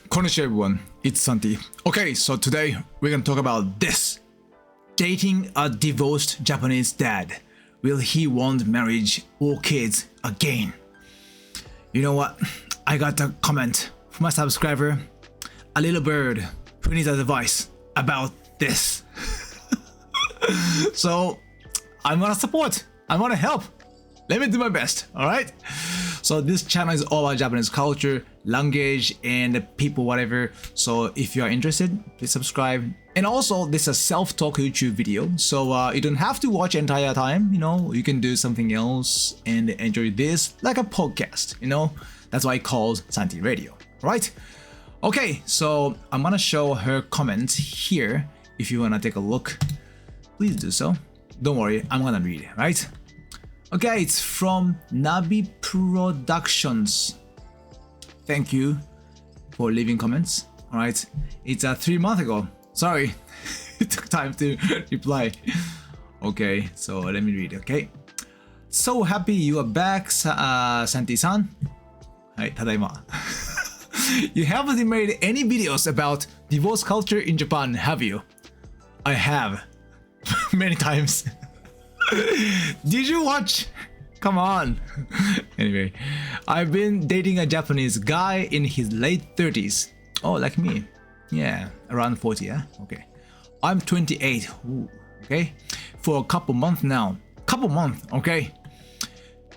Konnichiwa everyone, it's Santi. Okay, so today we're gonna talk about this. Dating a divorced Japanese dad. Will he want marriage or kids again? You know what? I got a comment from a subscriber, a little bird who needs advice about this. So I'm gonna support, I'm gonna help. Let me do my best, alright? So this channel is all about Japanese culture, language, and people, whatever. So if you are interested, please subscribe. And also, this is a self-talk YouTube video, so you don't have to watch entire time, you know, you can do something else and enjoy this like a podcast, you know? That's why it's called Santi Radio, right? Okay, so I'm gonna show her comments here. If you wanna take a look, please do so. Don't worry, I'm gonna read it, right? Okay, it's from Nabi Productions. Thank you for leaving comments. All right, it's 3 months ago. Sorry, it took time to reply. Okay, so let me read. Okay, so happy you are back, Santi-san. Hi, tadaima. You haven't made any videos about divorce culture in Japan, have you? I have, many times. Did you watch? Come on. Anyway, I've been dating a Japanese guy in his late 30s. Oh, like me. Yeah, around 40, yeah? Okay. I'm 28. Ooh, okay. For a couple months now. Couple months, okay.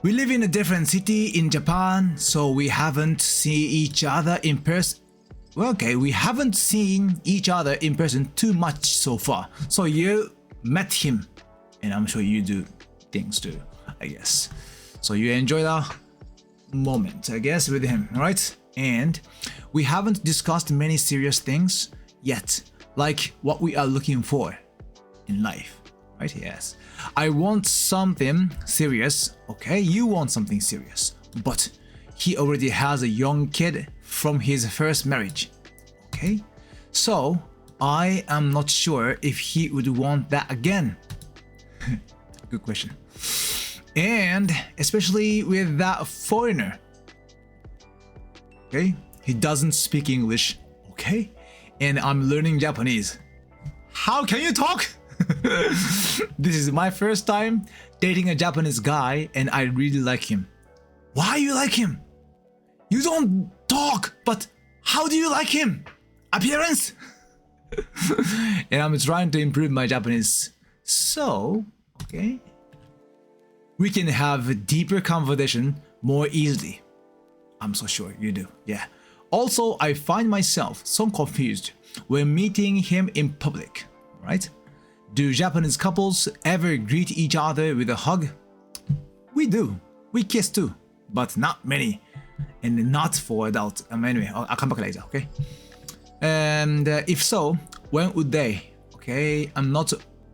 We live in a different city in Japan, so we haven't seen each other in person. Well, okay, we haven't seen each other in person too much so far. So you met him. And I'm sure you do things too, I guess. So you enjoy the moment, I guess, with him, right? And we haven't discussed many serious things yet, like what we are looking for in life, right? Yes. I want something serious, okay? You want something serious, but he already has a young kid from his first marriage, okay? So I am not sure if he would want that again. Good question. And especially with that foreigner. Okay, he doesn't speak English. Okay, and I'm learning Japanese. How can you talk? This is my first time dating a Japanese guy, and I really like him. Why you like him? You don't talk, but how do you like him? Appearance? And I'm trying to improve my Japanese. So, okay, we can have a deeper conversation more easily. I'm so sure you do, yeah. Also, I find myself so confused when meeting him in public, right? Do Japanese couples ever greet each other with a hug? We do, we kiss too, but not many, and not for adults. Anyway, I'll come back later, okay? And if so, when would they? Okay,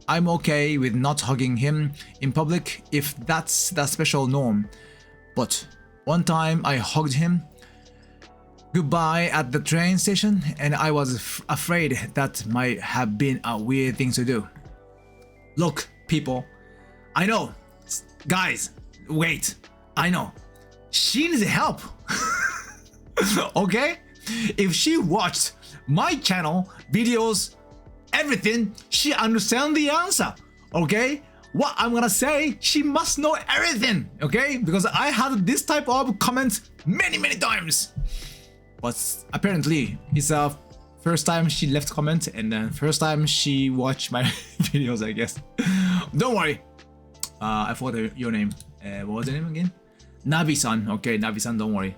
I'm okay with not hugging him in public if that's the special norm. But one time I hugged him goodbye at the train station, and I was afraid that might have been a weird thing to do. Look, people, I know, guys, wait, I know, she needs help. Okay? If she watched my channel, videos, everything, she understands the answer, okay? What I'm gonna say, she must know everything, okay? Because I had this type of comments many times. But apparently, it's the first time she left comment, and then first time she watched my videos, I guess. Don't worry. I forgot your name. What was the name again? Nabi-san. Okay, Nabi-san, don't worry.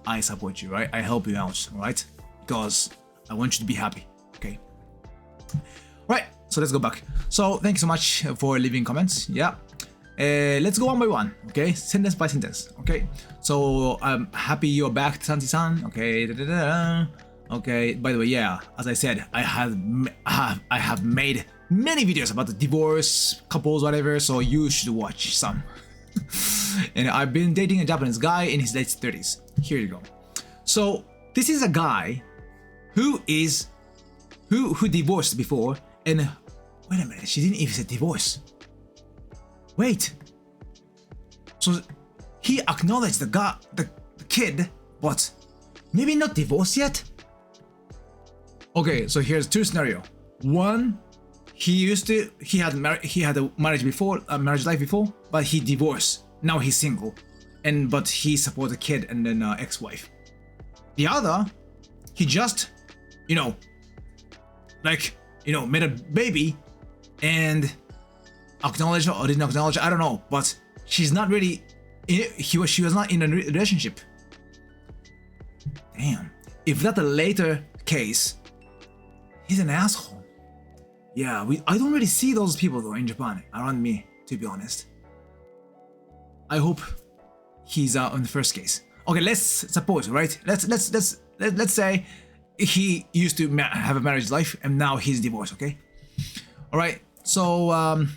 I support you, right? I help you out, right? Because I want you to be happy, okay? Right, so let's go back. So thank you so much for leaving comments. Yeah, let's go one by one, okay? Sentence by sentence, okay? So I'm happy you're back, Santi-san. Okay, okay. By the way, yeah, as I said, I have made many videos about the divorce, couples, whatever. So you should watch some. And I've been dating a Japanese guy in his late 30s. Here you go. So this is a guy who divorced before, and wait a minute, she didn't even say divorce. Wait. So he acknowledged the kid, but maybe not divorced yet? Okay, so here's two scenario. One, he had a marriage before, a marriage life before, but he divorced. Now he's single, but he supports a kid and then ex-wife. The other, he just, made a baby and acknowledged or didn't acknowledge, I don't know, but she's not really, she was not in a relationship. Damn. If that's a later case, he's an asshole. Yeah, I don't really see those people though in Japan around me, to be honest. I hope he's on the first case. Okay, let's suppose, right? Let's say he used to have a marriage life and now he's divorced. Okay, all right. So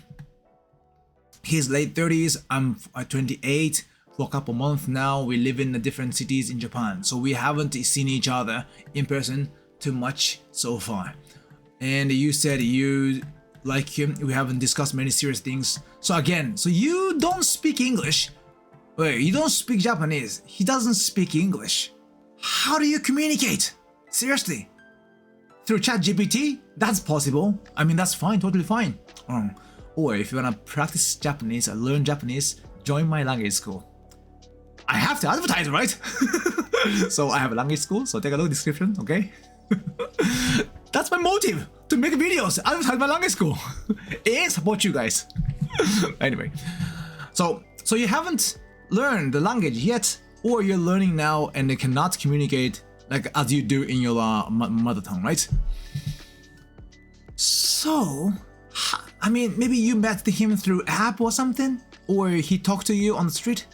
he's late 30s. I'm 28. For a couple months now, we live in different cities in Japan, so we haven't seen each other in person too much so far. And you said you like him. We haven't discussed many serious things. So again, so you don't speak English. Wait, you don't speak Japanese. He doesn't speak English. How do you communicate? Seriously? Through ChatGPT? That's possible. I mean, that's fine, totally fine. Or if you wanna practice Japanese or learn Japanese, join my language school. I have to advertise, right? So I have a language school, so take a look at the description, okay? That's my motive, to make videos, advertise my language school, and support you guys. Anyway, so you haven't learned the language yet, or you're learning now and they cannot communicate like as you do in your mother tongue, right? So, I mean, maybe you met him through app or something, or he talked to you on the street,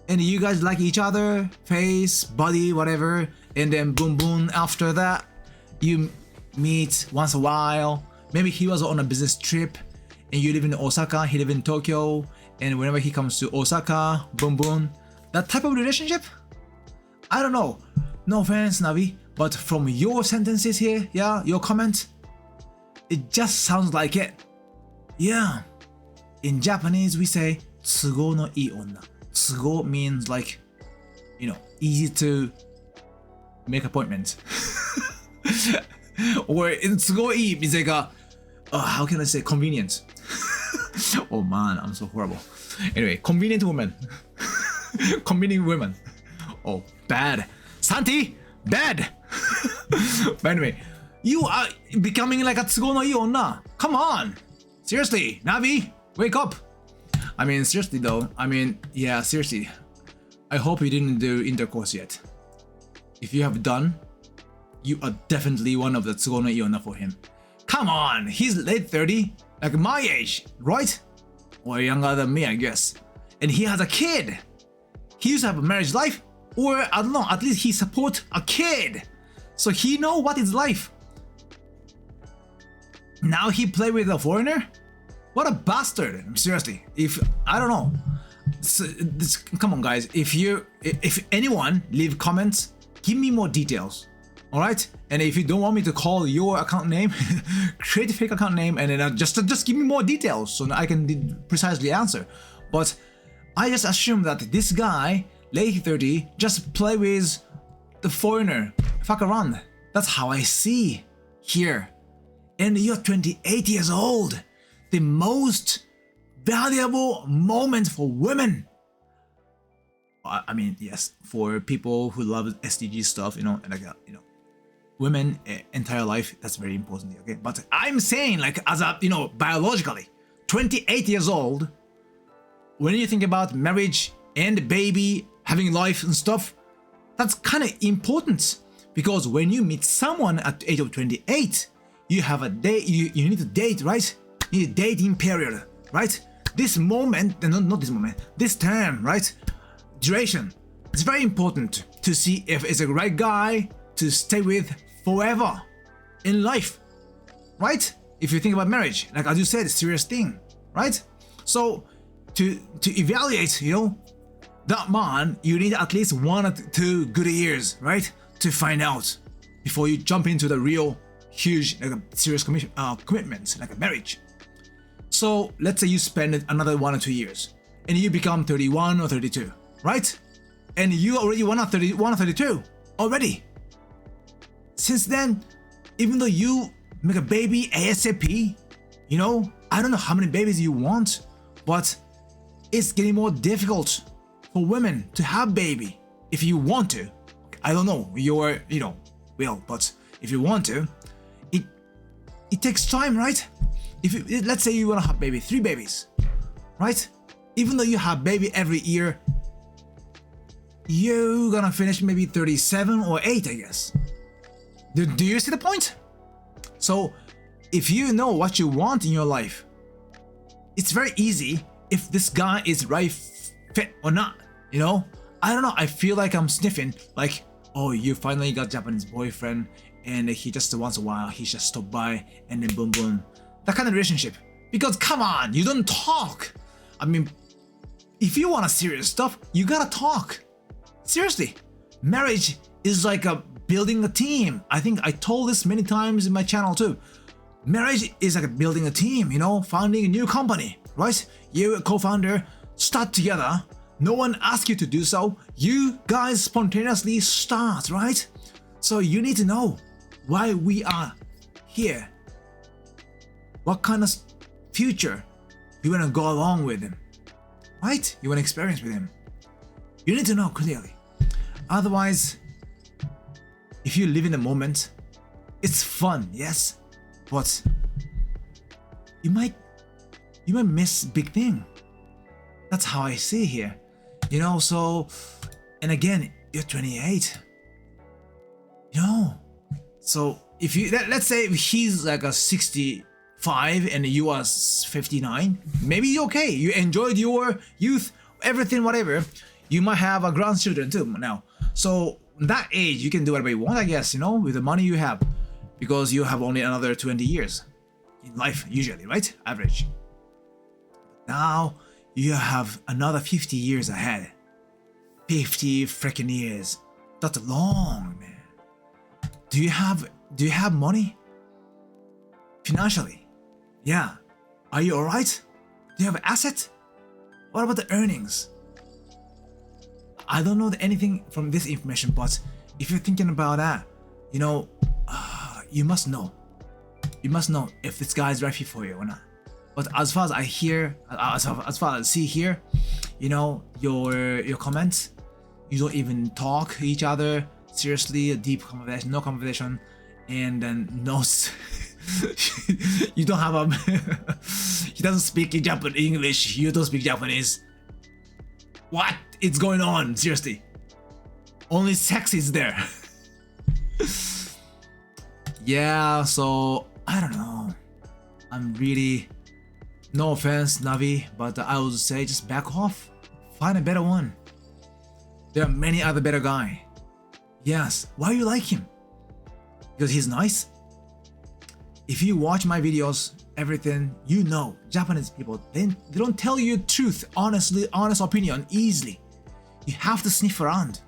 and you guys like each other, face, body, whatever, and then boom boom, after that you meet once a while. Maybe he was on a business trip and you live in Osaka, he live in Tokyo, and whenever he comes to Osaka, boom boom. That type of relationship? I don't know. No offense, Navi, but from your sentences here, yeah, your comment, it just sounds like it. Yeah. In Japanese we say 都合のいい女. 都合 means like, easy to make appointments. Or in 都合いい means like how can I say convenient? Oh man, I'm so horrible. Anyway, convenient woman. Convenient women. Oh, bad. Santi, bad. But anyway, you are becoming like a 都合のいい女. Come on. Seriously, Navi, wake up. I mean, seriously though, yeah, seriously. I hope you didn't do intercourse yet. If you have done, you are definitely one of the 都合のいい女 for him. Come on, he's late 30, like my age, right? Or younger than me, I guess. And he has a kid. He used to have a marriage life, or I don't know, at least he support a kid. So he know what is life. Now he play with a foreigner? What a bastard, seriously. If, I don't know. Come on guys, if anyone leave comments, give me more details. Alright? And if you don't want me to call your account name, create a fake account name and then just give me more details so I can precisely answer. But I just assume that this guy, late 30, just play with the foreigner, fuck around. That's how I see here. And you're 28 years old. The most valuable moment for women. I mean, yes, for people who love SDG stuff, women entire life, that's very important, okay? But I'm saying, like, as a, biologically, 28 years old, when you think about marriage and baby, having life and stuff, that's kind of important. Because when you meet someone at the age of 28, you have a date, you need to date, right? You need a dating period, right? This moment, not this moment, this term, right? Duration. It's very important to see if it's the right guy to stay with forever in life, right? If you think about marriage, like as you said, serious thing, right? So to evaluate, that man, you need at least 1 or 2 good years, right? To find out before you jump into the real huge, like a serious commitment, like a marriage. So let's say you spend another 1 or 2 years and you become 31 or 32, right? And you already 1 or 31 or 32 already. Since then, even though you make a baby ASAP, you know, I don't know how many babies you want, but it's getting more difficult for women to have baby if you want to. I don't know, you're, you know, will, but if you want to, it takes time, right? If you, let's say you want to have baby, 3 babies, right? Even though you have baby every year, you're gonna finish maybe 37 or 8, I guess. Do you see the point? So if you know what you want in your life, it's very easy if this guy is right fit or not, you know? I don't know, I feel like I'm sniffing, like, oh, you finally got Japanese boyfriend and he just once in a while, he just stop by and then boom boom. That kind of relationship. Because come on, you don't talk. I mean, if you want a serious stuff, you gotta talk. Seriously, marriage is like a building a team. I think I told this many times in my channel too. Marriage is like building a team, you know, founding a new company, right? You co-founder start together. No one asks you to do so. You guys spontaneously start, right? So you need to know why we are here. What kind of future you want to go along with him, right? You want to experience with him. You need to know clearly. Otherwise, if you live in the moment, it's fun, yes, but you might miss big thing. That's how I see here, you know. So, and again, you're 28, you know. So if you let's say he's like a 65 and you are 59, maybe you're okay. You enjoyed your youth, everything, whatever. You might have a grandchildren too now. So that age, you can do whatever you want, I guess, you know, with the money you have, because you have only another 20 years in life, usually, right? Average. Now you have another 50 years ahead. 50 freaking years. That's long, man. Do you have money? Financially? Yeah. Are you alright? Do you have asset? What about the earnings? I don't know anything from this information, but if you're thinking about that, you know, you must know. You must know if this guy is right fit for you or not. But as far as I hear, as far as I see here, you know, your comments, you don't even talk each other seriously, a deep conversation, no conversation, and then no, you don't have a, he doesn't speak Japanese, English, you don't speak Japanese. What is going on? Seriously, only sex is there. Yeah, so I don't know. I'm really, no offense, Navi, but I would say just back off. Find a better one. There are many other better guy. Yes, why you like him? Because he's nice? If you watch my videos, everything, you know, Japanese people, they don't tell you truth, honest opinion easily. You have to sniff around.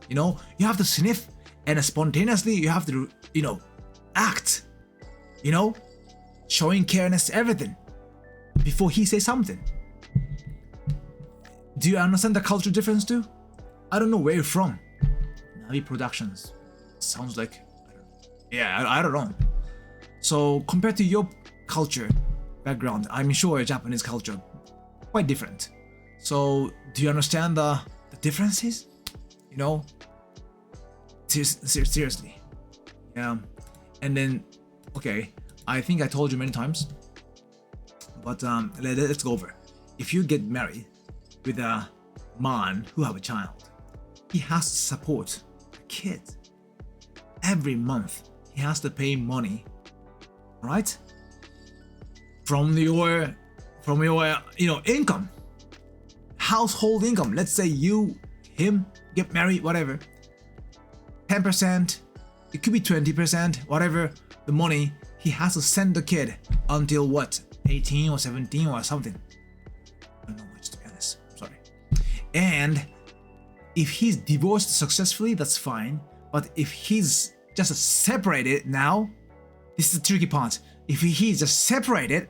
You know, you have to sniff, and spontaneously you have to, you know, act. You know, showing careness, everything, before he says something. Do you understand the culture difference too? I don't know where you're from. Navi Productions. Sounds like, yeah, I don't know. So compared to your culture background, I'm sure Japanese culture quite different. So do you understand the differences? You know, seriously. Yeah. And then, okay, I think I told you many times, but let's go over. If you get married with a man who have a child, he has to support a kid. Every month he has to pay money, right? From your you know, income, household income. Let's say you, him, get married, whatever. 10%, it could be 20%, whatever the money he has to send the kid until what, 18 or 17 or something. I don't know much, to be honest. Sorry. And if he's divorced successfully, that's fine. But if he's just separated now, this is the tricky part. If he's just separated,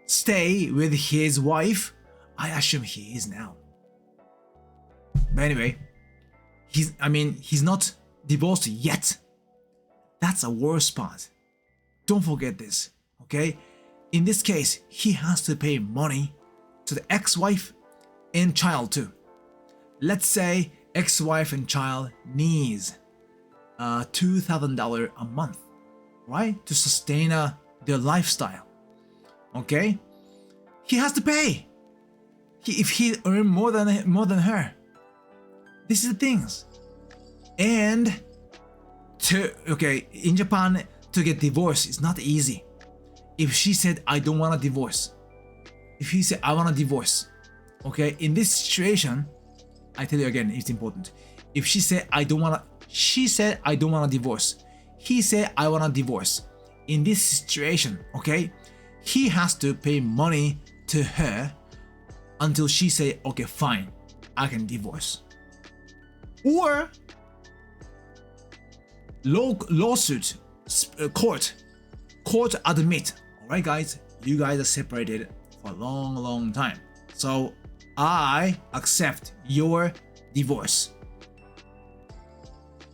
stay with his wife, I assume he is now. But anyway, he's not divorced yet. that's a worst part. Don't forget this, okay? In this case, he has to pay money to the ex-wife and child too. Let's say ex-wife and child needs $2,000 a month, right? To sustain their lifestyle, okay? He has to pay. If he earn more than her. This is the things. And in Japan, to get divorced is not easy. If she said, I don't want a divorce. If he said, I want a divorce. Okay, in this situation, I tell you again, it's important. If she said, I don't want a divorce. He said, I want a divorce. In this situation, okay, he has to pay money to her until she say, okay, fine, I can divorce. Or lawsuit, court admit, all right, guys, you guys are separated for a long time, so I accept your divorce.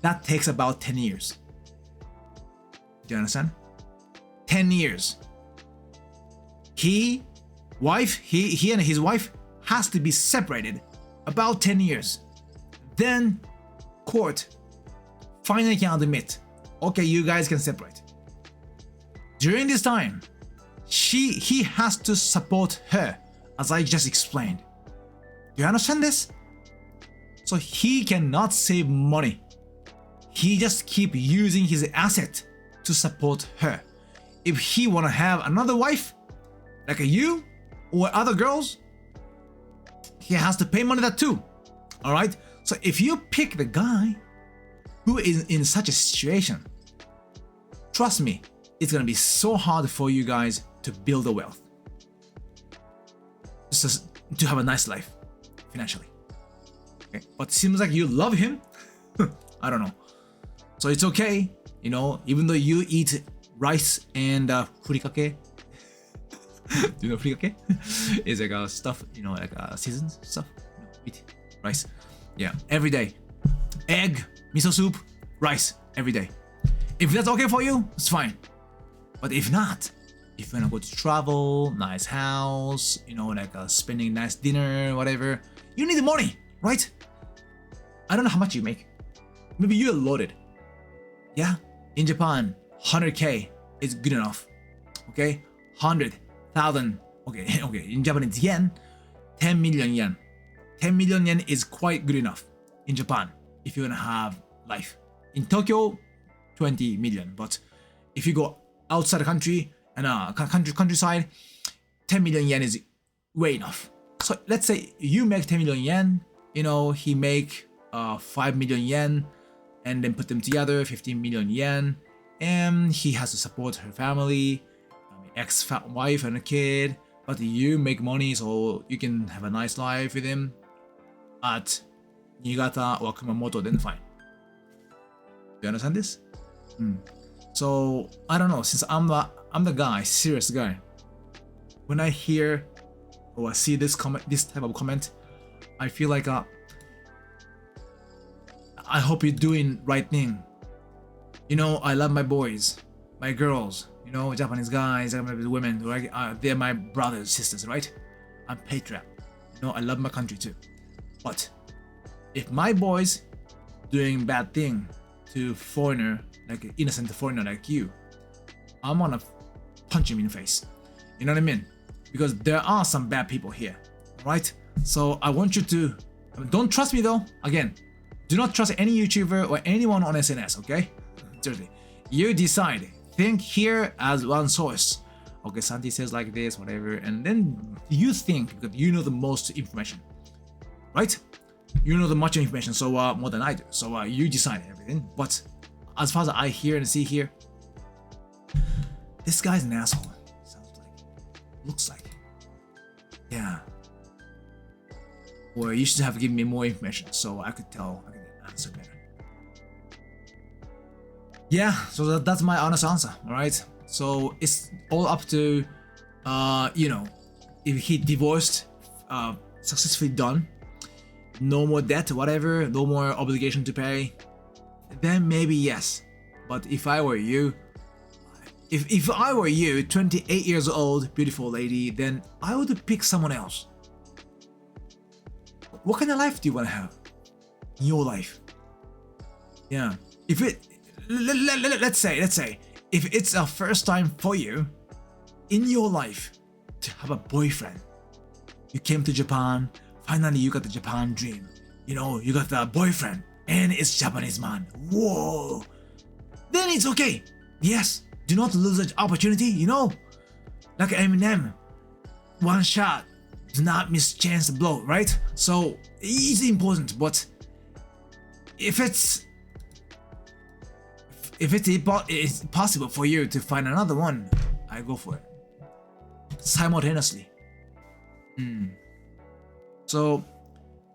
That takes about 10 years. Do you understand? 10 years. He and his wife has to be separated about 10 years. Then court finally can admit, okay, you guys can separate. During this time, he has to support her, as I just explained. Do you understand this? So he cannot save money. He just keep using his asset to support her. If he wanna have another wife, like you or other girls, he has to pay money that too. All right. So if you pick the guy who is in such a situation, trust me, it's gonna be so hard for you guys to build a wealth, just to have a nice life financially. Okay. But it seems like you love him. I don't know. So it's okay, you know, even though you eat rice and furikake. Do you know furikake? It's like stuff, you know, like seasons stuff. Wheat, rice. Yeah, every day. Egg, miso soup, rice, every day. If that's okay for you, it's fine. But if not, if you wanna go to travel, nice house, you know, like spending nice dinner, whatever, you need the money, right? I don't know how much you make. Maybe you're loaded. Yeah, in Japan, 100K is good enough. Okay, 100,000. Okay, in Japanese yen, 10 million yen. 10 million yen is quite good enough in Japan if you wanna have life. In Tokyo, 20 million. But if you go outside the country and countryside, 10 million yen is way enough. So let's say you make 10 million yen, you know, he make 5 million yen, and then put them together, 15 million yen, and he has to support her family, ex-wife and a kid, but you make money so you can have a nice life with him at Niigata or Kumamoto, then fine. You understand this? So I don't know, since I'm the guy, serious guy, when I hear or see this type of comment, I feel like I hope you're doing right thing. You know, I love my boys, my girls, you know, Japanese guys, Japanese women, right? They're my brothers, sisters, right? I'm patriot. You know, I love my country too. But if my boys doing bad thing to foreigner, like an innocent foreigner like you, I'm gonna punch him in the face. You know what I mean? Because there are some bad people here, right? So I want you to, don't trust me though, again, do not trust any YouTuber or anyone on SNS, okay? Seriously. You decide. Think here as one source. Okay, Santi says like this, whatever, and then you think because you know the most information, right? You know the much information, so more than I do. So you decide everything. But as far as I hear and see here, this guy's an asshole. Sounds like, looks like, yeah. Or you should have given me more information so I could tell, I could answer better. Yeah, so that's my honest answer, alright? So it's all up to, you know, if he divorced, successfully done, no more debt, whatever, no more obligation to pay, then maybe yes. But if I were you, if I were you, 28 years old, beautiful lady, then I would pick someone else. What kind of life do you want to have in your life? Yeah. If it, let's say, if it's a first time for you in your life to have a boyfriend, you came to Japan, finally you got the Japan dream. You know, you got the boyfriend, and it's Japanese man. Whoa. Then it's okay. Yes. Do not lose the opportunity, you know? Like Eminem, one shot, do not miss chance to blow, right? So it's important, but if it's possible for you to find another one, I go for it. Simultaneously. So,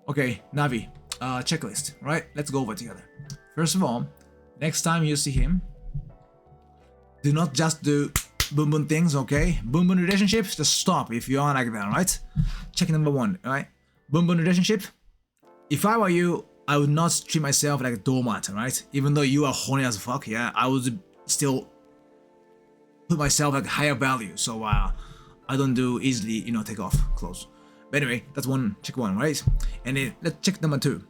okay, Navi, checklist, right? Let's go over together. First of all, next time you see him, do not just do boom boom things, okay? Boom boom relationships, just stop if you are like that, right? Check number 1, right? Boom boom relationship. If I were you, I would not treat myself like a doormat, right? Even though you are horny as fuck, yeah, I would still put myself like higher value. So I don't do easily, you know, take off clothes. But anyway, that's one, check 1, right? And then let's check number 2.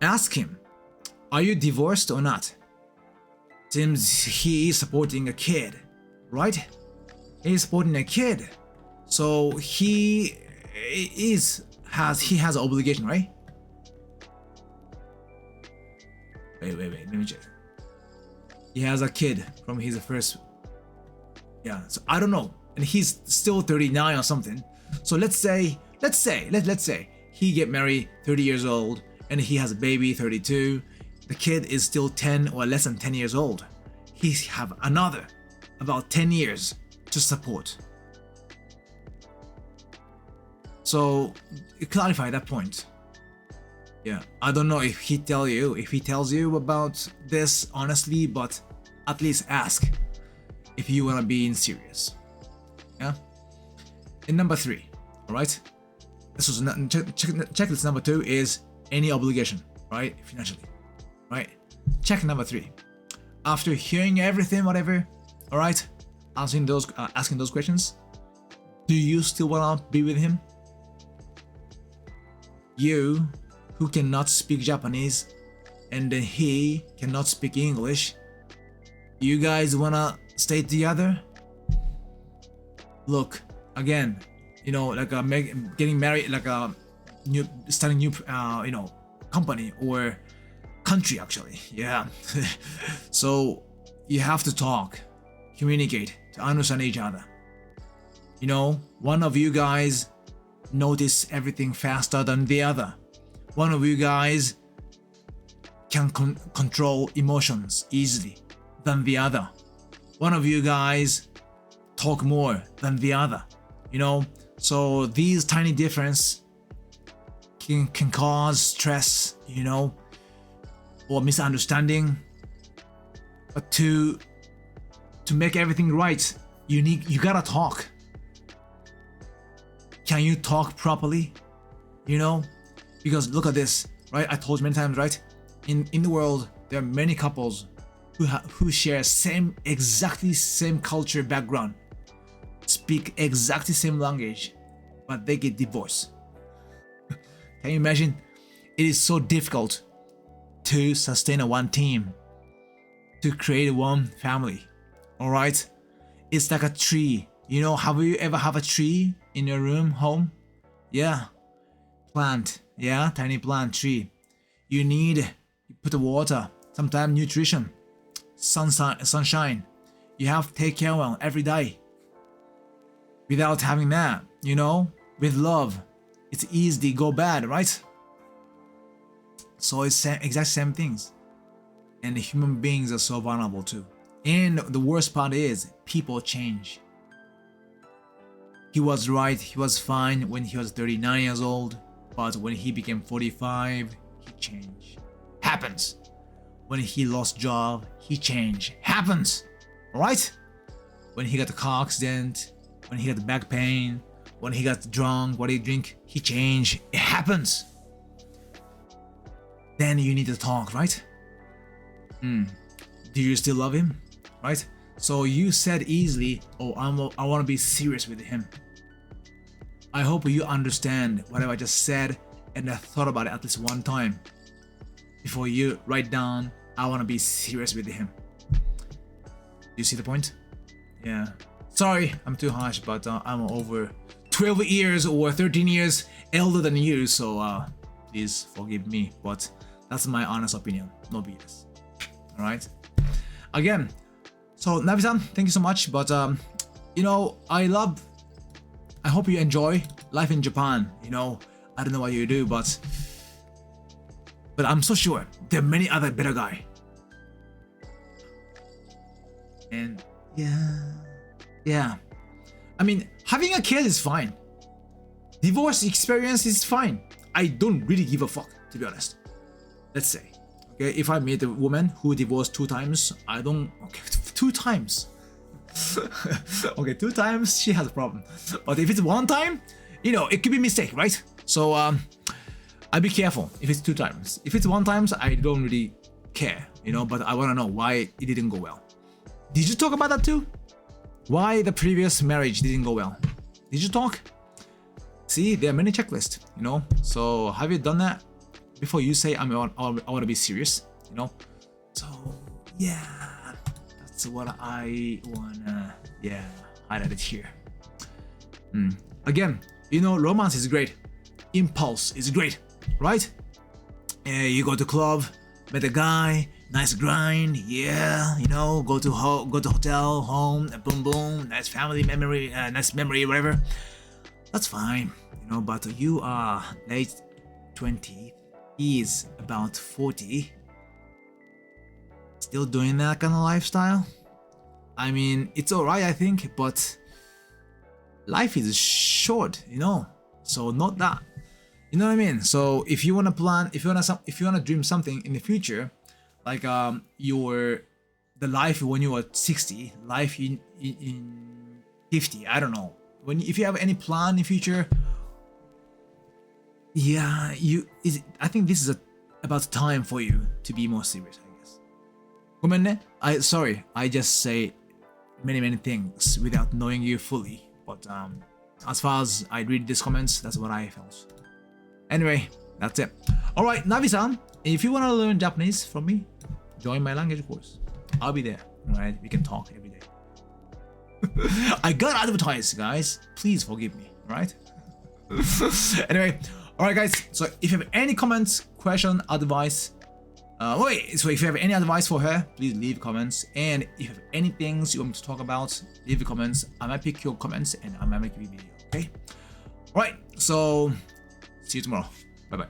Ask him, are you divorced or not? Seems he is supporting a kid, right? He is supporting a kid, so he has an obligation, right? Wait, let me check. He has a kid from his first, yeah. So I don't know, and he's still 39 or something. So let's say he get married 30 years old, and he has a baby 32. The kid is still 10 or less than 10 years old. He have another about 10 years to support. So clarify that point. Yeah, I don't know if he tells you about this honestly, but at least ask if you wanna be in serious. Yeah. And number 3, all right. This was checklist number 2 is any obligation, right? Financially. Right? Check number 3. After hearing everything, whatever, all right, asking those questions, do you still wanna be with him? You, who cannot speak Japanese, and then he cannot speak English, you guys wanna stay together? Look, again, you know, like getting married, like a starting new, you know, company or country actually, yeah. So you have to talk, communicate to understand each other. You know, one of you guys notice everything faster than the other. One of you guys can control emotions easily than the other. One of you guys talk more than the other, you know. So these tiny differences can cause stress, you know, or misunderstanding. But to make everything right, you gotta talk. Can you talk properly? You know, because look at this, right? I told you many times, right? In the world, there are many couples who share exactly same culture background, speak exactly same language, but they get divorced. Can you imagine? It is so difficult to sustain one team, to create one family. All right, it's like a tree. You know, have you ever have a tree in your room, home? Yeah, plant. Yeah, tiny plant, tree. You put the water, sometimes nutrition, sunshine. You have to take care of them every day. Without having that, you know, with love, it's easy to go bad, right? So it's exact same things. And the human beings are so vulnerable too. And the worst part is people change. He was right, he was fine when he was 39 years old, but when he became 45, he changed. Happens. When he lost job, he changed. Happens. Alright? When he got a car accident, when he got back pain, when he got drunk, what he drink, he changed. It happens. Then you need to talk, right? Do you still love him? Right? So you said easily, oh, I want to be serious with him. I hope you understand whatever I just said and I thought about it at least one time before you write down, I want to be serious with him. You see the point? Yeah. Sorry, I'm too harsh, but I'm over 12 years or 13 years elder than you, so please forgive me, but that's my honest opinion, no BS. Alright? Again, so Navi-san, thank you so much, but you know, I hope you enjoy life in Japan, you know. I don't know what you do, but I'm so sure there are many other better guy. And yeah. I mean, having a kid is fine. Divorce experience is fine. I don't really give a fuck, to be honest. Let's say, okay, if I meet a woman who divorced 2 times, I don't. Okay, 2 times. Okay, 2 times she has a problem. But if it's 1 time, you know, it could be a mistake, right? So I'll be careful if it's 2 times. If it's 1 time, I don't really care, you know. But I want to know why it didn't go well. Did you talk about that too? Why the previous marriage didn't go well? Did you talk? See, there are many checklists, you know. So have you done that before you say I want to be serious, you know? So yeah, that's what I wanna highlight it here. Again, you know, romance is great, impulse is great, right? You go to club, met a guy, nice grind, yeah, you know, go to hotel, home, boom boom, nice family memory, nice memory, whatever. That's fine, you know, but you are late 20s, he's about 40, still doing that kind of lifestyle? I mean, it's alright, I think, but life is short, you know, so not that, you know what I mean? So if you want to plan, if you want to dream something in the future, like the life when you were 60, life in 50, I don't know, if you have any plan in the future, yeah, I think this is about time for you to be more serious, I guess. ごめんね. Sorry, I just say many things without knowing you fully, but as far as I read these comments, that's what I felt. Anyway, that's it. Alright, Navi-san, if you want to learn Japanese from me, join my language course. I'll be there. Alright, we can talk every day. I got advertised, guys. Please forgive me, alright? Anyway, alright guys, so if you have any comments, question, advice, so if you have any advice for her, please leave comments. And if you have any things you want me to talk about, leave the comments. I might pick your comments and I might make a video, okay? Alright, so see you tomorrow. Bye bye.